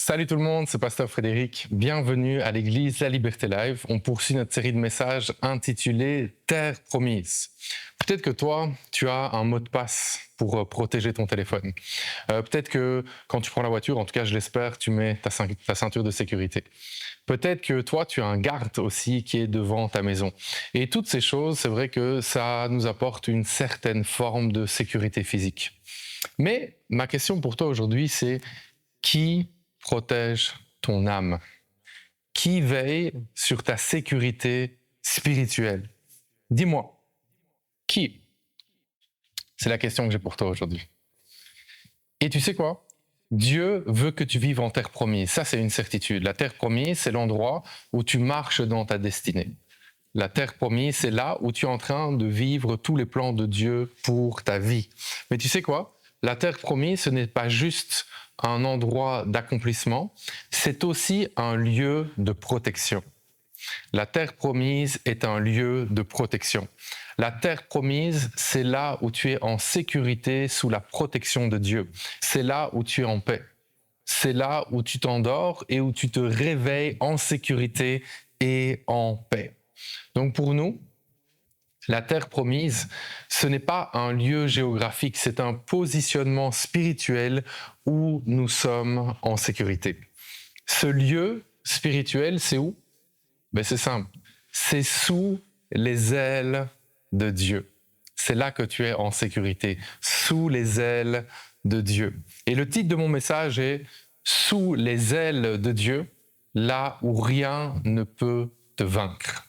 Salut tout le monde, c'est Pasteur Frédéric. Bienvenue à l'église La Liberté Live. On poursuit notre série de messages intitulée Terre promise. Peut-être que toi, tu as un mot de passe pour protéger ton téléphone. Peut-être que quand tu prends la voiture, en tout cas je l'espère, tu mets ta ceinture de sécurité. Peut-être que toi, tu as un garde aussi qui est devant ta maison. Et toutes ces choses, c'est vrai que ça nous apporte une certaine forme de sécurité physique. Mais ma question pour toi aujourd'hui, c'est qui protège ton âme? Qui veille sur ta sécurité spirituelle? Dis-moi, qui? C'est la question que j'ai pour toi aujourd'hui. Et tu sais quoi? Dieu veut que tu vives en terre promise. Ça, c'est une certitude. La terre promise, c'est l'endroit où tu marches dans ta destinée. La terre promise, c'est là où tu es en train de vivre tous les plans de Dieu pour ta vie. Mais tu sais quoi? La terre promise, ce n'est pas juste un endroit d'accomplissement, c'est aussi un lieu de protection. La terre promise est un lieu de protection. La terre promise, c'est là où tu es en sécurité sous la protection de Dieu. C'est là où tu es en paix. C'est là où tu t'endors et où tu te réveilles en sécurité et en paix. Donc pour nous, la terre promise, ce n'est pas un lieu géographique, c'est un positionnement spirituel où nous sommes en sécurité. Ce lieu spirituel, c'est où? C'est simple, c'est sous les ailes de Dieu. C'est là que tu es en sécurité, sous les ailes de Dieu. Et le titre de mon message est « Sous les ailes de Dieu, là où rien ne peut te vaincre ».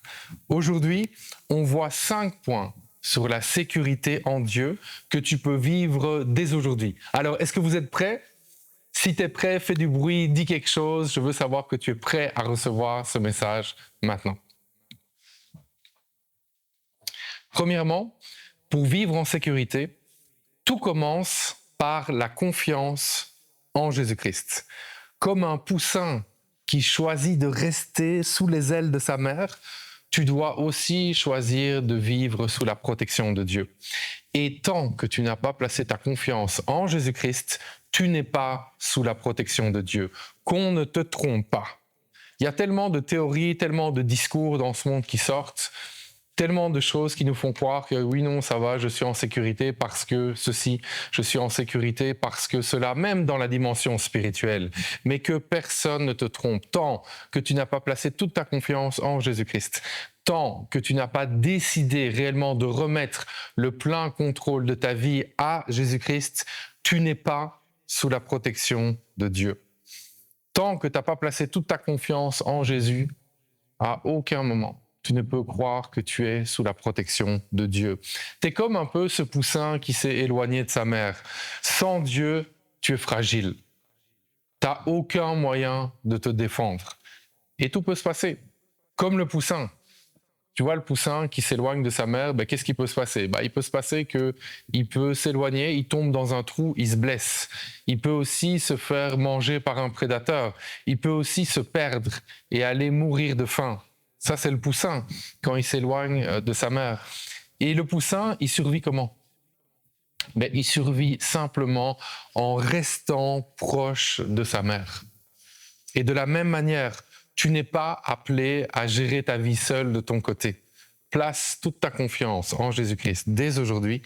Aujourd'hui, on voit 5 points sur la sécurité en Dieu que tu peux vivre dès aujourd'hui. Alors, est-ce que vous êtes prêts? Si tu es prêt, fais du bruit, dis quelque chose. Je veux savoir que tu es prêt à recevoir ce message maintenant. Premièrement, pour vivre en sécurité, tout commence par la confiance en Jésus-Christ. Comme un poussin qui choisit de rester sous les ailes de sa mère, tu dois aussi choisir de vivre sous la protection de Dieu. Et tant que tu n'as pas placé ta confiance en Jésus-Christ, tu n'es pas sous la protection de Dieu. Qu'on ne te trompe pas. Il y a tellement de théories, tellement de discours dans ce monde qui sortent, tellement de choses qui nous font croire que oui, non, ça va, je suis en sécurité parce que ceci, je suis en sécurité parce que cela, même dans la dimension spirituelle. Mais que personne ne te trompe tant que tu n'as pas placé toute ta confiance en Jésus-Christ. Tant que tu n'as pas décidé réellement de remettre le plein contrôle de ta vie à Jésus-Christ, tu n'es pas sous la protection de Dieu. Tant que tu n'as pas placé toute ta confiance en Jésus, à aucun moment, tu ne peux croire que tu es sous la protection de Dieu. Tu es comme un peu ce poussin qui s'est éloigné de sa mère. Sans Dieu, tu es fragile. Tu n'as aucun moyen de te défendre. Et tout peut se passer, comme le poussin. Tu vois le poussin qui s'éloigne de sa mère, qu'est-ce qui peut se passer? Il peut se passer qu'il peut s'éloigner, il tombe dans un trou, il se blesse. Il peut aussi se faire manger par un prédateur. Il peut aussi se perdre et aller mourir de faim. Ça, c'est le poussin quand il s'éloigne de sa mère. Et le poussin, il survit comment? Il survit simplement en restant proche de sa mère. Et de la même manière, tu n'es pas appelé à gérer ta vie seule de ton côté. Place toute ta confiance en Jésus-Christ dès aujourd'hui.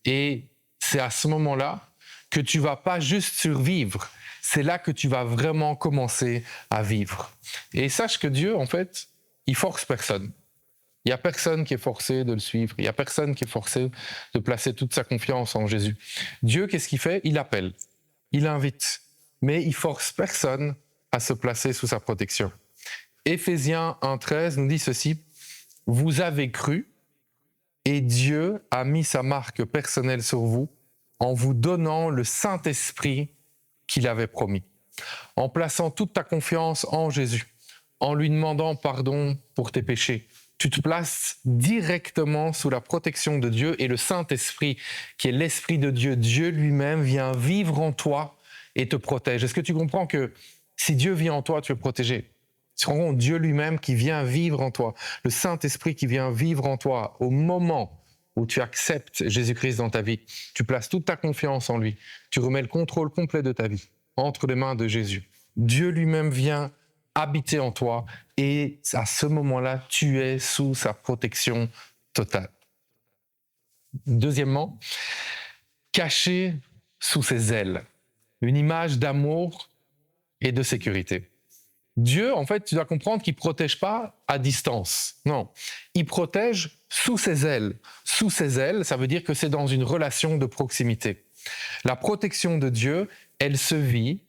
Et c'est à ce moment-là que tu vas pas juste survivre, c'est là que tu vas vraiment commencer à vivre. Et sache que Dieu, en fait, il force personne. Il n'y a personne qui est forcé de le suivre. Il n'y a personne qui est forcé de placer toute sa confiance en Jésus. Dieu, qu'est-ce qu'il fait? Il appelle, il invite, mais il force personne à se placer sous sa protection. Éphésiens 1,13 nous dit ceci: « Vous avez cru et Dieu a mis sa marque personnelle sur vous en vous donnant le Saint-Esprit qu'il avait promis. » En plaçant toute ta confiance en Jésus, en lui demandant pardon pour tes péchés, tu te places directement sous la protection de Dieu et le Saint-Esprit, qui est l'Esprit de Dieu, Dieu lui-même vient vivre en toi et te protège. Est-ce que tu comprends que si Dieu vit en toi, tu es protégé? Tu te rends compte, Dieu lui-même qui vient vivre en toi, le Saint-Esprit qui vient vivre en toi au moment où tu acceptes Jésus-Christ dans ta vie. Tu places toute ta confiance en lui. Tu remets le contrôle complet de ta vie entre les mains de Jésus. Dieu lui-même vient habiter en toi et à ce moment-là, tu es sous sa protection totale. Deuxièmement, caché sous ses ailes, une image d'amour et de sécurité. Dieu, en fait, tu dois comprendre qu'il ne protège pas à distance. Non, il protège sous ses ailes. Sous ses ailes, ça veut dire que c'est dans une relation de proximité. La protection de Dieu, elle se vit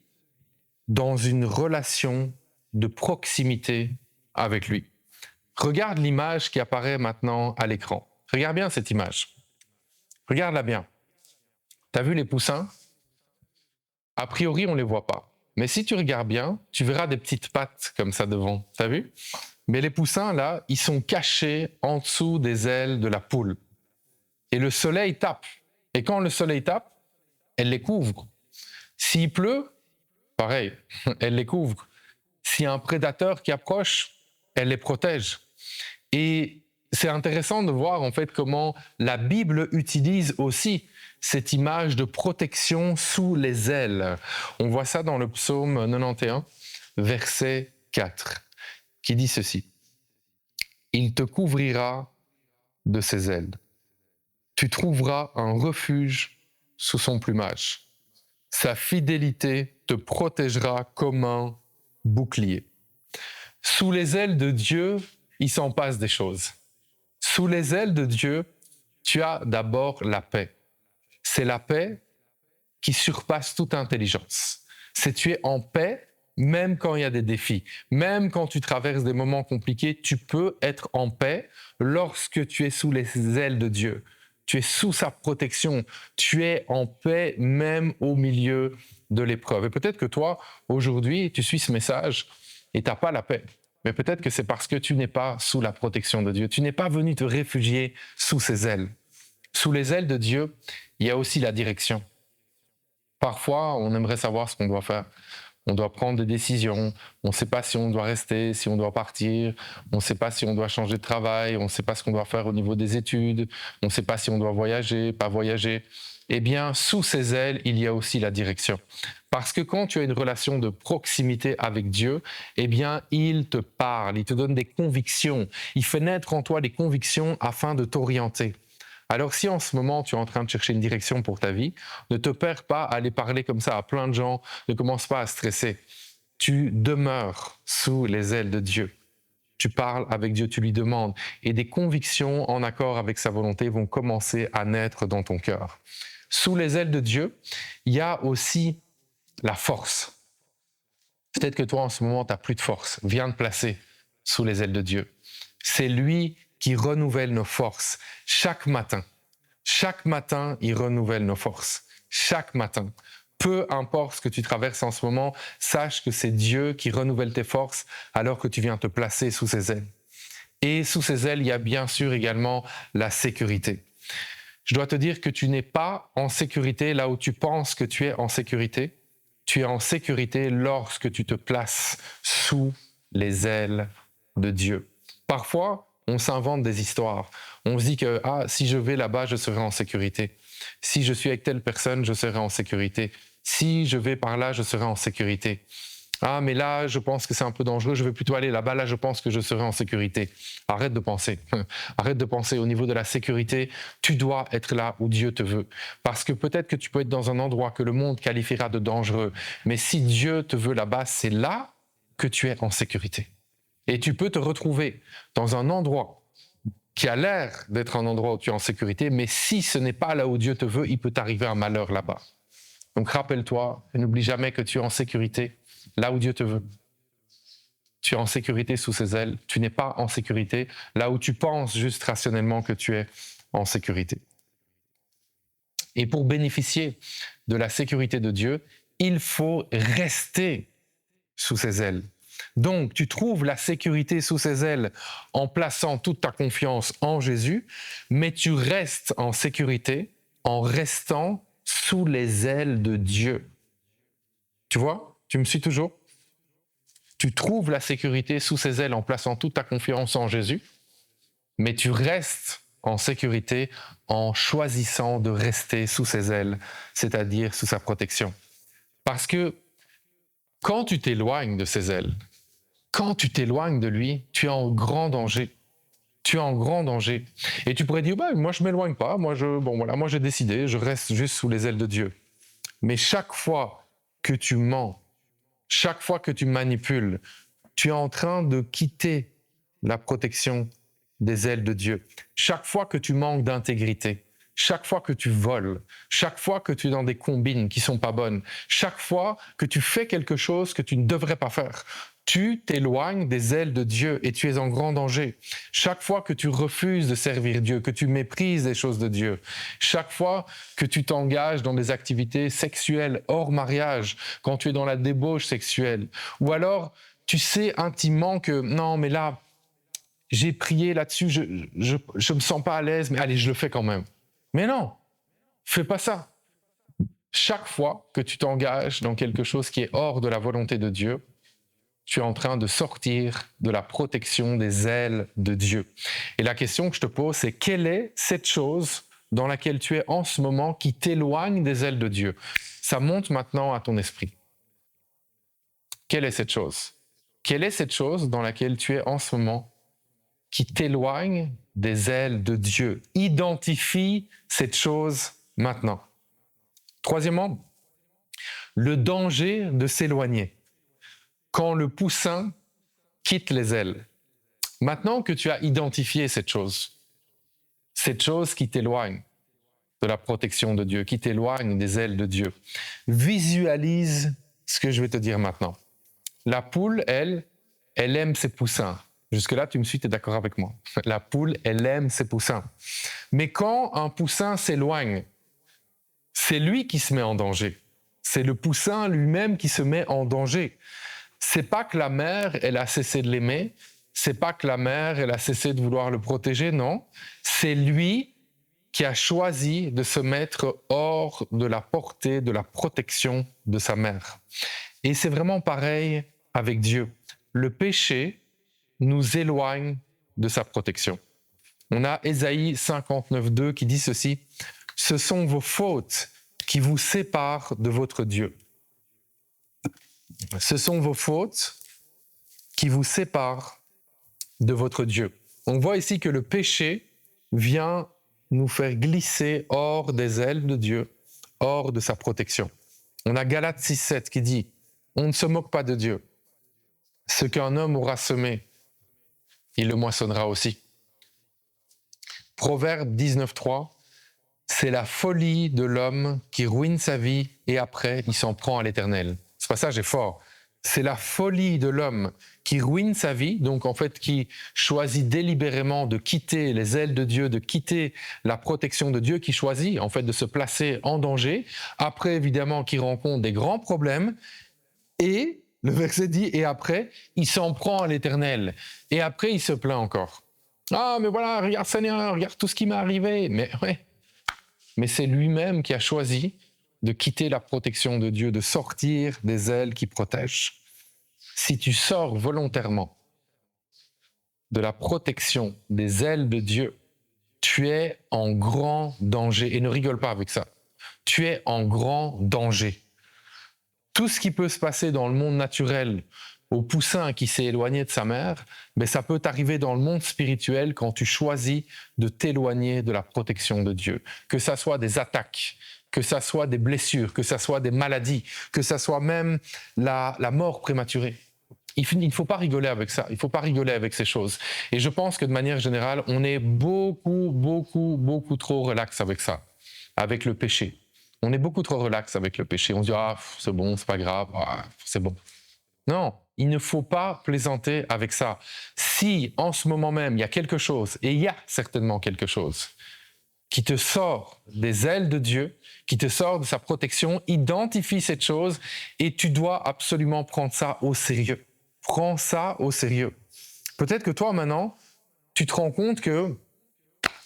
dans une relation de proximité avec lui. Regarde l'image qui apparaît maintenant à l'écran. Regarde bien cette image. Regarde-la bien. Tu as vu les poussins? A priori, on ne les voit pas. Mais si tu regardes bien, tu verras des petites pattes comme ça devant. Tu as vu? Mais les poussins, là, ils sont cachés en dessous des ailes de la poule. Et le soleil tape. Et quand le soleil tape, elle les couvre. S'il pleut, pareil, elle les couvre. S'il y a un prédateur qui approche, elle les protège. Et c'est intéressant de voir en fait comment la Bible utilise aussi cette image de protection sous les ailes. On voit ça dans le psaume 91, verset 4, qui dit ceci. « Il te couvrira de ses ailes. Tu trouveras un refuge sous son plumage. Sa fidélité te protégera comme un bouclier. » Sous les ailes de Dieu, il s'en passe des choses. Sous les ailes de Dieu, tu as d'abord la paix. C'est la paix qui surpasse toute intelligence. C'est tu es en paix même quand il y a des défis. Même quand tu traverses des moments compliqués, tu peux être en paix lorsque tu es sous les ailes de Dieu. Tu es sous sa protection. Tu es en paix même au milieu de l'épreuve. Et peut-être que toi, aujourd'hui, tu suis ce message et tu n'as pas la paix. Mais peut-être que c'est parce que tu n'es pas sous la protection de Dieu. Tu n'es pas venu te réfugier sous ses ailes. Sous les ailes de Dieu, il y a aussi la direction. Parfois, on aimerait savoir ce qu'on doit faire. On doit prendre des décisions. On ne sait pas si on doit rester, si on doit partir. On ne sait pas si on doit changer de travail. On ne sait pas ce qu'on doit faire au niveau des études. On ne sait pas si on doit voyager, pas voyager. Eh bien, sous ses ailes, il y a aussi la direction. Parce que quand tu as une relation de proximité avec Dieu, eh bien, il te parle, il te donne des convictions. Il fait naître en toi des convictions afin de t'orienter. Alors si en ce moment tu es en train de chercher une direction pour ta vie, ne te perds pas à aller parler comme ça à plein de gens, ne commence pas à stresser. Tu demeures sous les ailes de Dieu. Tu parles avec Dieu, tu lui demandes. Et des convictions en accord avec sa volonté vont commencer à naître dans ton cœur. Sous les ailes de Dieu, il y a aussi la force. Peut-être que toi en ce moment tu n'as plus de force. Viens te placer sous les ailes de Dieu. C'est lui qui renouvelle nos forces chaque matin. Chaque matin, il renouvelle nos forces. Chaque matin. Peu importe ce que tu traverses en ce moment, sache que c'est Dieu qui renouvelle tes forces alors que tu viens te placer sous ses ailes. Et sous ses ailes, il y a bien sûr également la sécurité. Je dois te dire que tu n'es pas en sécurité là où tu penses que tu es en sécurité. Tu es en sécurité lorsque tu te places sous les ailes de Dieu. Parfois, on s'invente des histoires. On se dit que si je vais là-bas, je serai en sécurité. Si je suis avec telle personne, je serai en sécurité. Si je vais par là, je serai en sécurité. Mais là, je pense que c'est un peu dangereux, je vais plutôt aller là-bas, là, je pense que je serai en sécurité. Arrête de penser. Arrête de penser au niveau de la sécurité. Tu dois être là où Dieu te veut. Parce que peut-être que tu peux être dans un endroit que le monde qualifiera de dangereux. Mais si Dieu te veut là-bas, c'est là que tu es en sécurité. Et tu peux te retrouver dans un endroit qui a l'air d'être un endroit où tu es en sécurité, mais si ce n'est pas là où Dieu te veut, il peut t'arriver un malheur là-bas. Donc rappelle-toi et n'oublie jamais que tu es en sécurité là où Dieu te veut. Tu es en sécurité sous ses ailes. Tu n'es pas en sécurité là où tu penses juste rationnellement que tu es en sécurité. Et pour bénéficier de la sécurité de Dieu, il faut rester sous ses ailes. Donc, tu trouves la sécurité sous ses ailes en plaçant toute ta confiance en Jésus, mais tu restes en sécurité en restant sous les ailes de Dieu. Tu vois? Tu me suis toujours? Tu trouves la sécurité sous ses ailes en plaçant toute ta confiance en Jésus, mais tu restes en sécurité en choisissant de rester sous ses ailes, c'est-à-dire sous sa protection. Parce que Quand tu t'éloignes de ses ailes, quand tu t'éloignes de lui, tu es en grand danger. Tu es en grand danger. Et tu pourrais dire, bah, moi je m'éloigne pas, moi j'ai décidé, je reste juste sous les ailes de Dieu. Mais chaque fois que tu mens, chaque fois que tu manipules, tu es en train de quitter la protection des ailes de Dieu. Chaque fois que tu manques d'intégrité, chaque fois que tu voles, chaque fois que tu es dans des combines qui sont pas bonnes, chaque fois que tu fais quelque chose que tu ne devrais pas faire, tu t'éloignes des ailes de Dieu et tu es en grand danger. Chaque fois que tu refuses de servir Dieu, que tu méprises les choses de Dieu, chaque fois que tu t'engages dans des activités sexuelles hors mariage, quand tu es dans la débauche sexuelle, ou alors tu sais intimement que non, mais là, j'ai prié là-dessus, je me sens pas à l'aise, mais allez, je le fais quand même. Mais non, fais pas ça. Chaque fois que tu t'engages dans quelque chose qui est hors de la volonté de Dieu, tu es en train de sortir de la protection des ailes de Dieu. Et la question que je te pose, c'est quelle est cette chose dans laquelle tu es en ce moment qui t'éloigne des ailes de Dieu? Ça monte maintenant à ton esprit. Quelle est cette chose? Quelle est cette chose dans laquelle tu es en ce moment qui t'éloigne des ailes de Dieu? Identifie cette chose maintenant. Troisièmement, le danger de s'éloigner. Quand le poussin quitte les ailes. Maintenant que tu as identifié cette chose qui t'éloigne de la protection de Dieu, qui t'éloigne des ailes de Dieu, visualise ce que je vais te dire maintenant. La poule, elle aime ses poussins. Jusque-là, tu me suis, tu es d'accord avec moi. La poule, elle aime ses poussins. Mais quand un poussin s'éloigne, c'est lui qui se met en danger. C'est le poussin lui-même qui se met en danger. C'est pas que la mère, elle a cessé de l'aimer, c'est pas que la mère, elle a cessé de vouloir le protéger, non. C'est lui qui a choisi de se mettre hors de la portée, de la protection de sa mère. Et c'est vraiment pareil avec Dieu. Le péché nous éloigne de sa protection. On a Ésaïe 59,2 qui dit ceci: « Ce sont vos fautes qui vous séparent de votre Dieu. » Ce sont vos fautes qui vous séparent de votre Dieu. On voit ici que le péché vient nous faire glisser hors des ailes de Dieu, hors de sa protection. On a Galates 6,7 qui dit « On ne se moque pas de Dieu. Ce qu'un homme aura semé, il le moissonnera aussi. » Proverbe 19,3 « C'est la folie de l'homme qui ruine sa vie et après il s'en prend à l'Éternel. » Ce passage est fort. C'est la folie de l'homme qui ruine sa vie, donc en fait qui choisit délibérément de quitter les ailes de Dieu, de quitter la protection de Dieu, qui choisit en fait de se placer en danger, après évidemment qui rencontre des grands problèmes, et le verset dit, et après il s'en prend à l'Éternel, et après il se plaint encore. Ah mais voilà, regarde Seigneur, regarde tout ce qui m'est arrivé, mais c'est lui-même qui a choisi de quitter la protection de Dieu, de sortir des ailes qui protègent. Si tu sors volontairement de la protection des ailes de Dieu, tu es en grand danger. Et ne rigole pas avec ça. Tu es en grand danger. Tout ce qui peut se passer dans le monde naturel au poussin qui s'est éloigné de sa mère, mais ça peut t'arriver dans le monde spirituel quand tu choisis de t'éloigner de la protection de Dieu. Que ça soit des attaques, que ça soit des blessures, que ça soit des maladies, que ça soit même la mort prématurée. Il ne faut pas rigoler avec ça, il ne faut pas rigoler avec ces choses. Et je pense que de manière générale, on est beaucoup trop relax avec ça, avec le péché. On est beaucoup trop relax avec le péché. On se dit « Ah, c'est bon, c'est pas grave, c'est bon ». Non, il ne faut pas plaisanter avec ça. Si en ce moment même, il y a quelque chose, et il y a certainement quelque chose, qui te sort des ailes de Dieu, qui te sort de sa protection, identifie cette chose et tu dois absolument prendre ça au sérieux. Prends ça au sérieux. Peut-être que toi, maintenant, tu te rends compte que,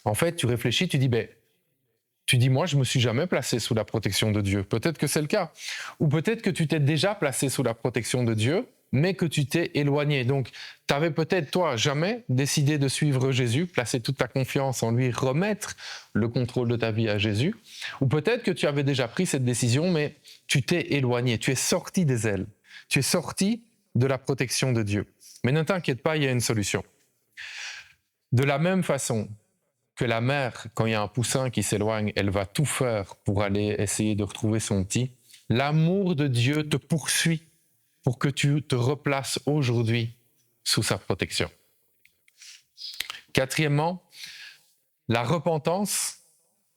en fait, tu réfléchis, tu dis, moi, je me suis jamais placé sous la protection de Dieu. Peut-être que c'est le cas. Ou peut-être que tu t'es déjà placé sous la protection de Dieu, mais que tu t'es éloigné. Donc, tu avais peut-être, toi, jamais décidé de suivre Jésus, placer toute ta confiance en lui, remettre le contrôle de ta vie à Jésus. Ou peut-être que tu avais déjà pris cette décision, mais tu t'es éloigné, tu es sorti des ailes. Tu es sorti de la protection de Dieu. Mais ne t'inquiète pas, il y a une solution. De la même façon que la mère, quand il y a un poussin qui s'éloigne, elle va tout faire pour aller essayer de retrouver son petit, l'amour de Dieu te poursuit pour que tu te replaces aujourd'hui sous sa protection. Quatrièmement, la repentance,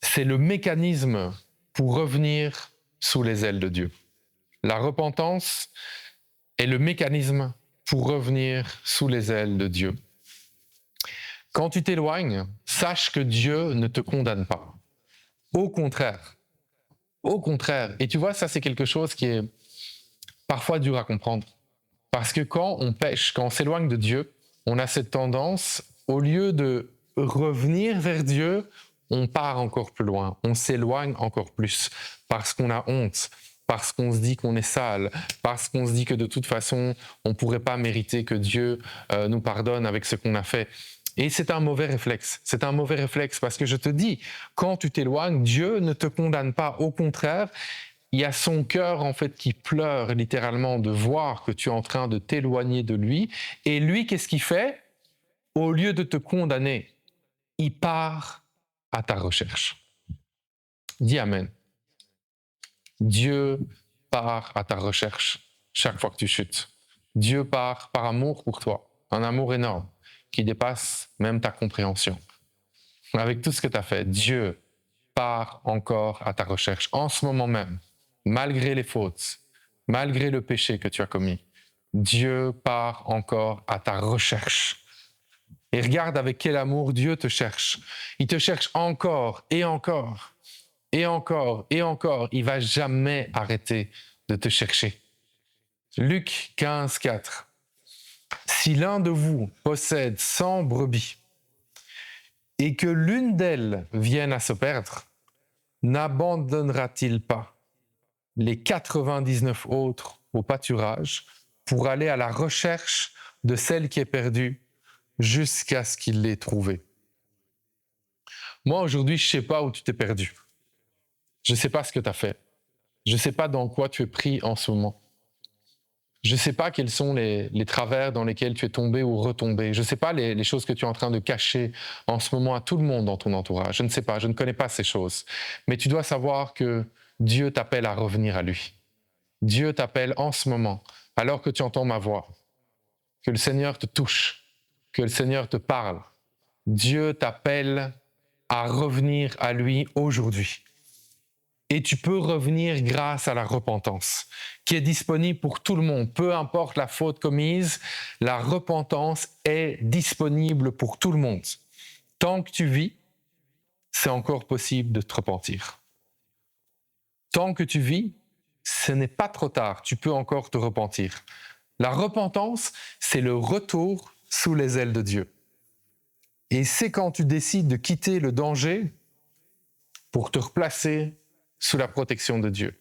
c'est le mécanisme pour revenir sous les ailes de Dieu. La repentance est le mécanisme pour revenir sous les ailes de Dieu. Quand tu t'éloignes, sache que Dieu ne te condamne pas. Au contraire. Au contraire. Et tu vois, ça c'est quelque chose qui est parfois dur à comprendre. Parce que quand on pêche, quand on s'éloigne de Dieu, on a cette tendance, au lieu de revenir vers Dieu, on part encore plus loin, on s'éloigne encore plus, parce qu'on a honte, parce qu'on se dit qu'on est sale, parce qu'on se dit que de toute façon, on ne pourrait pas mériter que Dieu nous pardonne avec ce qu'on a fait. Et c'est un mauvais réflexe. C'est un mauvais réflexe parce que je te dis, quand tu t'éloignes, Dieu ne te condamne pas. Au contraire, il y a son cœur en fait qui pleure littéralement de voir que tu es en train de t'éloigner de lui. Et lui, qu'est-ce qu'il fait? Au lieu de te condamner, il part à ta recherche. Dis Amen. Dieu part à ta recherche chaque fois que tu chutes. Dieu part par amour pour toi, un amour énorme qui dépasse même ta compréhension. Avec tout ce que tu as fait, Dieu part encore à ta recherche en ce moment même, malgré les fautes, malgré le péché que tu as commis. Dieu part encore à ta recherche. Et regarde avec quel amour Dieu te cherche. Il te cherche encore et encore et encore et encore. Il ne va jamais arrêter de te chercher. Luc 15, 4. Si l'un de vous possède 100 brebis et que l'une d'elles vienne à se perdre, n'abandonnera-t-il pas les 99 autres au pâturage pour aller à la recherche de celle qui est perdue jusqu'à ce qu'il l'ait trouvée? Moi, aujourd'hui, je ne sais pas où tu t'es perdu. Je ne sais pas ce que tu as fait. Je ne sais pas dans quoi tu es pris en ce moment. Je ne sais pas quels sont les travers dans lesquels tu es tombé ou retombé. Je ne sais pas les choses que tu es en train de cacher en ce moment à tout le monde dans ton entourage. Je ne sais pas, je ne connais pas ces choses. Mais tu dois savoir que Dieu t'appelle à revenir à lui. Dieu t'appelle en ce moment, alors que tu entends ma voix, que le Seigneur te touche, que le Seigneur te parle. Dieu t'appelle à revenir à lui aujourd'hui. Et tu peux revenir grâce à la repentance, qui est disponible pour tout le monde. Peu importe la faute commise, la repentance est disponible pour tout le monde. Tant que tu vis, c'est encore possible de te repentir. Tant que tu vis, ce n'est pas trop tard, tu peux encore te repentir. La repentance, c'est le retour sous les ailes de Dieu. Et c'est quand tu décides de quitter le danger pour te replacer sous la protection de Dieu.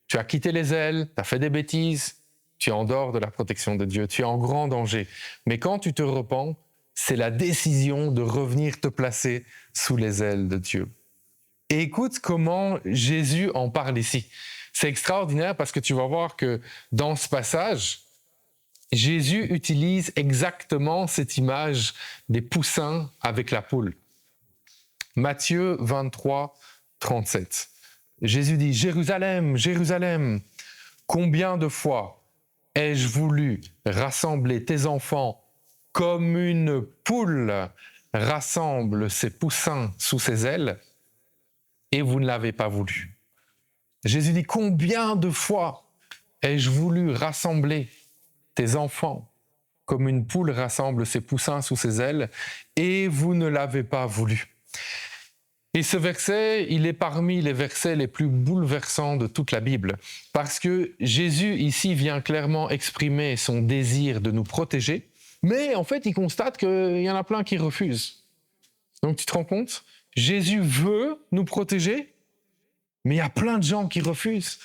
Tu as quitté les ailes, tu as fait des bêtises, tu es en dehors de la protection de Dieu, tu es en grand danger. Mais quand tu te repens, c'est la décision de revenir te placer sous les ailes de Dieu. Et écoute comment Jésus en parle ici. C'est extraordinaire parce que tu vas voir que dans ce passage, Jésus utilise exactement cette image des poussins avec la poule. Matthieu 23, 37. Jésus dit « Jérusalem, Jérusalem, combien de fois ai-je voulu rassembler tes enfants comme une poule rassemble ses poussins sous ses ailes, et vous ne l'avez pas voulu. » Jésus dit « Combien de fois ai-je voulu rassembler tes enfants comme une poule rassemble ses poussins sous ses ailes, et vous ne l'avez pas voulu. » Et ce verset, il est parmi les versets les plus bouleversants de toute la Bible, parce que Jésus ici vient clairement exprimer son désir de nous protéger, mais en fait, il constate qu'il y en a plein qui refusent. Donc tu te rends compte? Jésus veut nous protéger, mais il y a plein de gens qui refusent.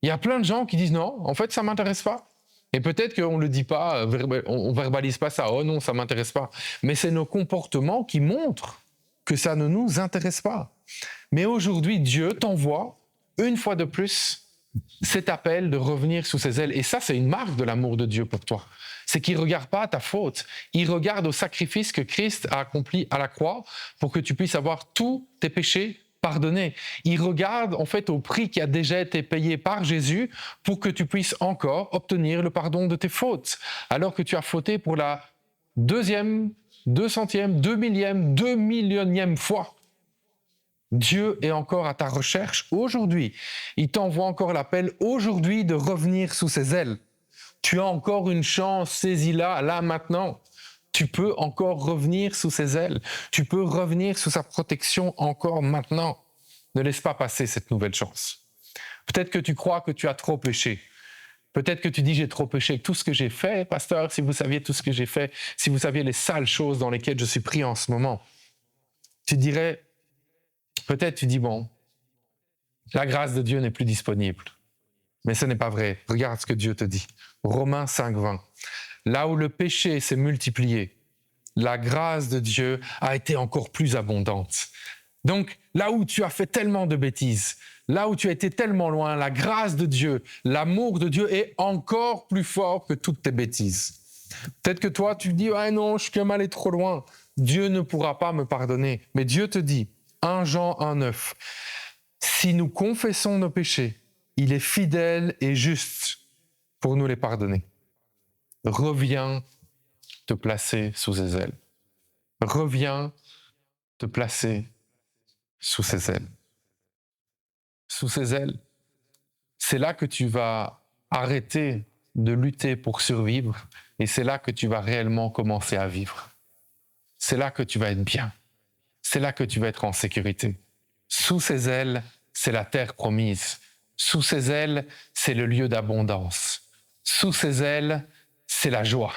Il y a plein de gens qui disent non, en fait, ça ne m'intéresse pas. Et peut-être qu'on ne le dit pas, on ne verbalise pas ça, oh non, ça ne m'intéresse pas. Mais c'est nos comportements qui montrent que ça ne nous intéresse pas. Mais aujourd'hui, Dieu t'envoie, une fois de plus, cet appel de revenir sous ses ailes. Et ça, c'est une marque de l'amour de Dieu pour toi. C'est qu'il ne regarde pas à ta faute. Il regarde au sacrifice que Christ a accompli à la croix pour que tu puisses avoir tous tes péchés pardonnés. Il regarde en fait au prix qui a déjà été payé par Jésus pour que tu puisses encore obtenir le pardon de tes fautes. Alors que tu as fauté pour la 2e, 200e, 2 000e, 2 millionième fois. Dieu est encore à ta recherche aujourd'hui. Il t'envoie encore l'appel aujourd'hui de revenir sous ses ailes. Tu as encore une chance, saisis-la, là, maintenant. Tu peux encore revenir sous ses ailes. Tu peux revenir sous sa protection encore maintenant. Ne laisse pas passer cette nouvelle chance. Peut-être que tu crois que tu as trop péché. Peut-être que tu dis, j'ai trop péché. Tout ce que j'ai fait, pasteur, si vous saviez tout ce que j'ai fait, si vous saviez les sales choses dans lesquelles je suis pris en ce moment, tu dirais, peut-être tu dis, bon, la grâce de Dieu n'est plus disponible. Mais ce n'est pas vrai. Regarde ce que Dieu te dit. Romains 5:20. Là où le péché s'est multiplié, la grâce de Dieu a été encore plus abondante. Donc, là où tu as fait tellement de bêtises, là où tu as été tellement loin, la grâce de Dieu, l'amour de Dieu est encore plus fort que toutes tes bêtises. Peut-être que toi, tu dis, ah non, je suis quand même allé trop loin. Dieu ne pourra pas me pardonner. Mais Dieu te dit, 1 Jean 1:9, si nous confessons nos péchés, il est fidèle et juste pour nous les pardonner. Reviens te placer sous ses ailes. Reviens te placer sous ses ailes. Sous ses ailes, c'est là que tu vas arrêter de lutter pour survivre et c'est là que tu vas réellement commencer à vivre. C'est là que tu vas être bien. C'est là que tu vas être en sécurité. Sous ses ailes, c'est la terre promise. Sous ses ailes, c'est le lieu d'abondance. Sous ses ailes, c'est la joie.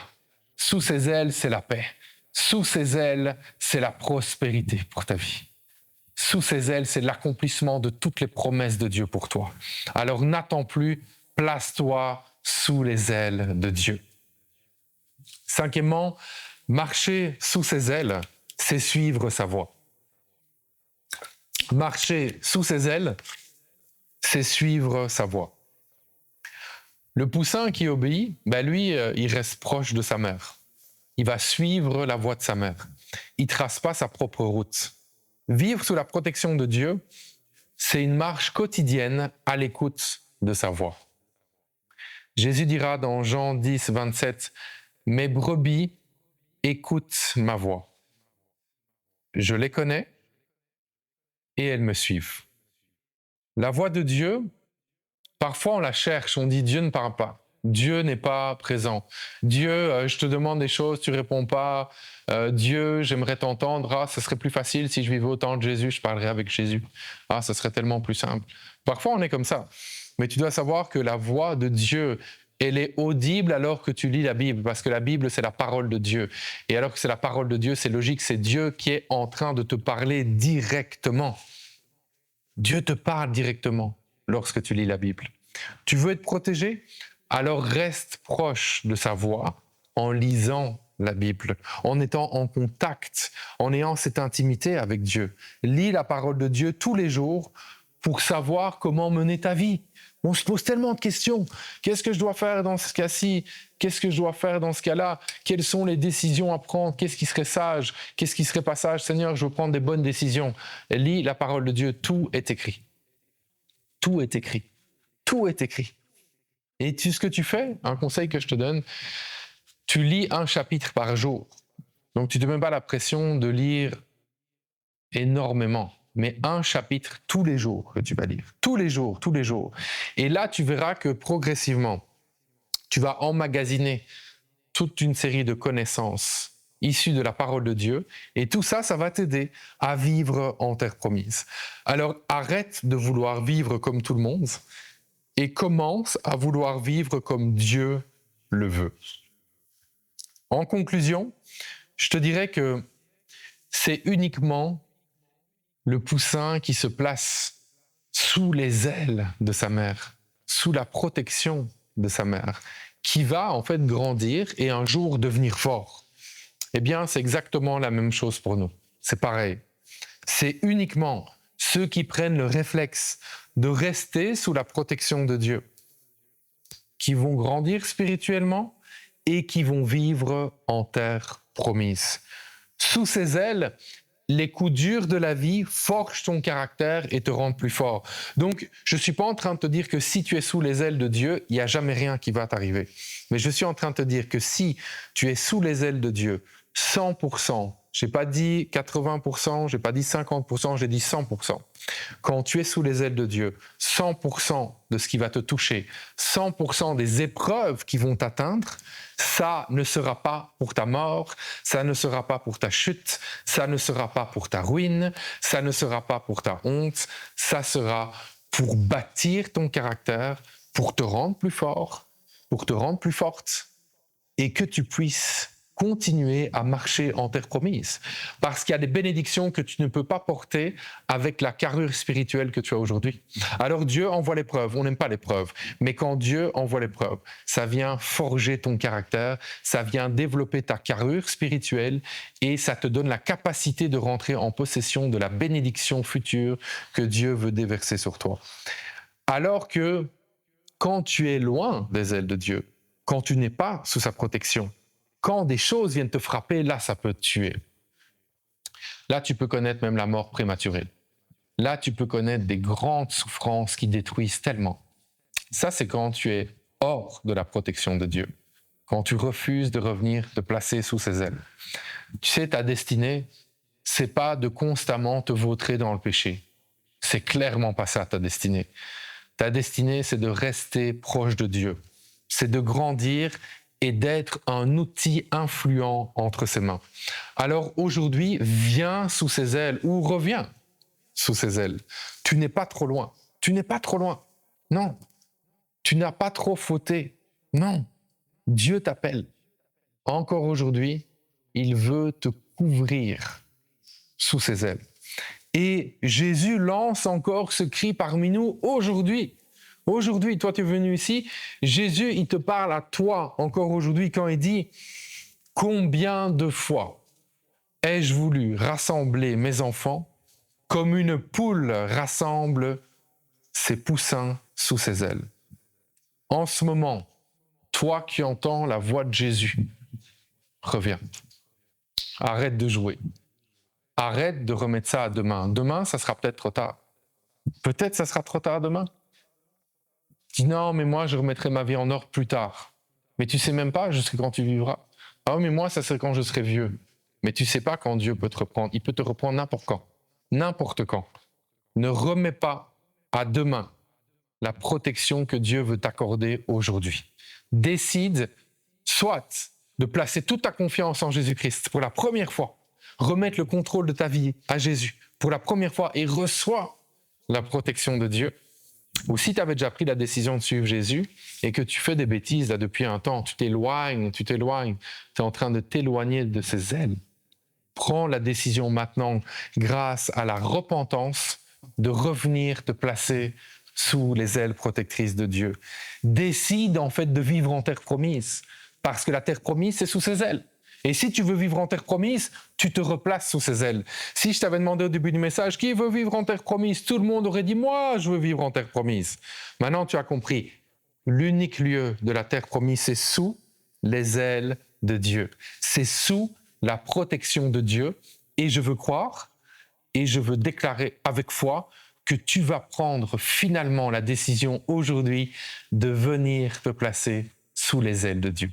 Sous ses ailes, c'est la paix. Sous ses ailes, c'est la prospérité pour ta vie. Sous ses ailes, c'est l'accomplissement de toutes les promesses de Dieu pour toi. Alors n'attends plus, place-toi sous les ailes de Dieu. 5e, marcher sous ses ailes, c'est suivre sa voie. Marcher sous ses ailes, c'est suivre sa voie. Le poussin qui obéit, lui, il reste proche de sa mère. Il va suivre la voie de sa mère. Il ne trace pas sa propre route. Vivre sous la protection de Dieu, c'est une marche quotidienne à l'écoute de sa voix. Jésus dira dans Jean 10:27, « Mes brebis écoutent ma voix. Je les connais et elles me suivent. » La voix de Dieu, parfois on la cherche, on dit Dieu ne parle pas. Dieu n'est pas présent. Dieu, je te demande des choses, tu réponds pas. Dieu, j'aimerais t'entendre. Ah, ce serait plus facile si je vivais au temps de Jésus, je parlerais avec Jésus. Ah, ce serait tellement plus simple. Parfois on est comme ça. Mais tu dois savoir que la voix de Dieu, elle est audible alors que tu lis la Bible, parce que la Bible, c'est la parole de Dieu. Et alors que c'est la parole de Dieu, c'est logique, c'est Dieu qui est en train de te parler directement. Dieu te parle directement lorsque tu lis la Bible. Tu veux être protégé? Alors reste proche de sa voix en lisant la Bible, en étant en contact, en ayant cette intimité avec Dieu. Lis la parole de Dieu tous les jours pour savoir comment mener ta vie. On se pose tellement de questions. Qu'est-ce que je dois faire dans ce cas-ci? Qu'est-ce que je dois faire dans ce cas-là? Quelles sont les décisions à prendre? Qu'est-ce qui serait sage? Qu'est-ce qui serait pas sage? Seigneur, je veux prendre des bonnes décisions. Lis la parole de Dieu, tout est écrit. Tout est écrit. Tout est écrit. Et ce que tu fais, un conseil que je te donne, tu lis un chapitre par jour. Donc tu ne te mets pas la pression de lire énormément, mais un chapitre tous les jours que tu vas lire. Tous les jours, tous les jours. Et là, tu verras que progressivement, tu vas emmagasiner toute une série de connaissances issues de la parole de Dieu. Et tout ça, ça va t'aider à vivre en terre promise. Alors arrête de vouloir vivre comme tout le monde et commence à vouloir vivre comme Dieu le veut. En conclusion, je te dirais que c'est uniquement le poussin qui se place sous les ailes de sa mère, sous la protection de sa mère, qui va en fait grandir et un jour devenir fort. Eh bien, c'est exactement la même chose pour nous. C'est pareil. C'est uniquement ceux qui prennent le réflexe de rester sous la protection de Dieu, qui vont grandir spirituellement et qui vont vivre en terre promise. Sous ses ailes, les coups durs de la vie forgent ton caractère et te rendent plus fort. Donc, je ne suis pas en train de te dire que si tu es sous les ailes de Dieu, il n'y a jamais rien qui va t'arriver. Mais je suis en train de te dire que si tu es sous les ailes de Dieu, 100%, je n'ai pas dit 80%, je n'ai pas dit 50%, j'ai dit 100%. Quand tu es sous les ailes de Dieu, 100% de ce qui va te toucher, 100% des épreuves qui vont t'atteindre, ça ne sera pas pour ta mort, ça ne sera pas pour ta chute, ça ne sera pas pour ta ruine, ça ne sera pas pour ta honte, ça sera pour bâtir ton caractère, pour te rendre plus fort, pour te rendre plus forte et que tu puisses continuer à marcher en terre promise. Parce qu'il y a des bénédictions que tu ne peux pas porter avec la carrure spirituelle que tu as aujourd'hui. Alors Dieu envoie l'épreuve, on n'aime pas l'épreuve, mais quand Dieu envoie l'épreuve, ça vient forger ton caractère, ça vient développer ta carrure spirituelle et ça te donne la capacité de rentrer en possession de la bénédiction future que Dieu veut déverser sur toi. Alors que quand tu es loin des ailes de Dieu, quand tu n'es pas sous sa protection, quand des choses viennent te frapper, là, ça peut te tuer. Là, tu peux connaître même la mort prématurée. Là, tu peux connaître des grandes souffrances qui détruisent tellement. Ça, c'est quand tu es hors de la protection de Dieu. Quand tu refuses de revenir te placer sous ses ailes. Tu sais, ta destinée, c'est pas de constamment te vautrer dans le péché. C'est clairement pas ça, ta destinée. Ta destinée, c'est de rester proche de Dieu. C'est de grandir et d'être un outil influent entre ses mains. Alors aujourd'hui, viens sous ses ailes ou reviens sous ses ailes. Tu n'es pas trop loin. Tu n'es pas trop loin. Non. Tu n'as pas trop fauté. Non. Dieu t'appelle. Encore aujourd'hui, il veut te couvrir sous ses ailes. Et Jésus lance encore ce cri parmi nous aujourd'hui. Aujourd'hui, toi, tu es venu ici, Jésus, il te parle à toi encore aujourd'hui quand il dit « Combien de fois ai-je voulu rassembler mes enfants comme une poule rassemble ses poussins sous ses ailes ?» En ce moment, toi qui entends la voix de Jésus, reviens. Arrête de jouer. Arrête de remettre ça à demain. Demain, ça sera peut-être trop tard. Peut-être ça sera trop tard demain. Dis non, mais moi, je remettrai ma vie en ordre plus tard. Mais tu sais même pas jusqu'à quand tu vivras. Ah oui, mais moi, ça serait quand je serai vieux. Mais tu sais pas quand Dieu peut te reprendre. Il peut te reprendre n'importe quand. N'importe quand. Ne remets pas à demain la protection que Dieu veut t'accorder aujourd'hui. Décide, soit de placer toute ta confiance en Jésus-Christ pour la première fois, remettre le contrôle de ta vie à Jésus pour la première fois et reçois la protection de Dieu. Ou si tu avais déjà pris la décision de suivre Jésus et que tu fais des bêtises là, depuis un temps, tu t'éloignes, tu es en train de t'éloigner de ses ailes. Prends la décision maintenant, grâce à la repentance, de revenir te placer sous les ailes protectrices de Dieu. Décide en fait de vivre en terre promise, parce que la terre promise, c'est sous ses ailes. Et si tu veux vivre en terre promise, tu te replaces sous ses ailes. Si je t'avais demandé au début du message, qui veut vivre en terre promise? Tout le monde aurait dit, moi, je veux vivre en terre promise. Maintenant, tu as compris. L'unique lieu de la terre promise, c'est sous les ailes de Dieu. C'est sous la protection de Dieu. Et je veux croire, et je veux déclarer avec foi que tu vas prendre finalement la décision aujourd'hui de venir te placer sous les ailes de Dieu.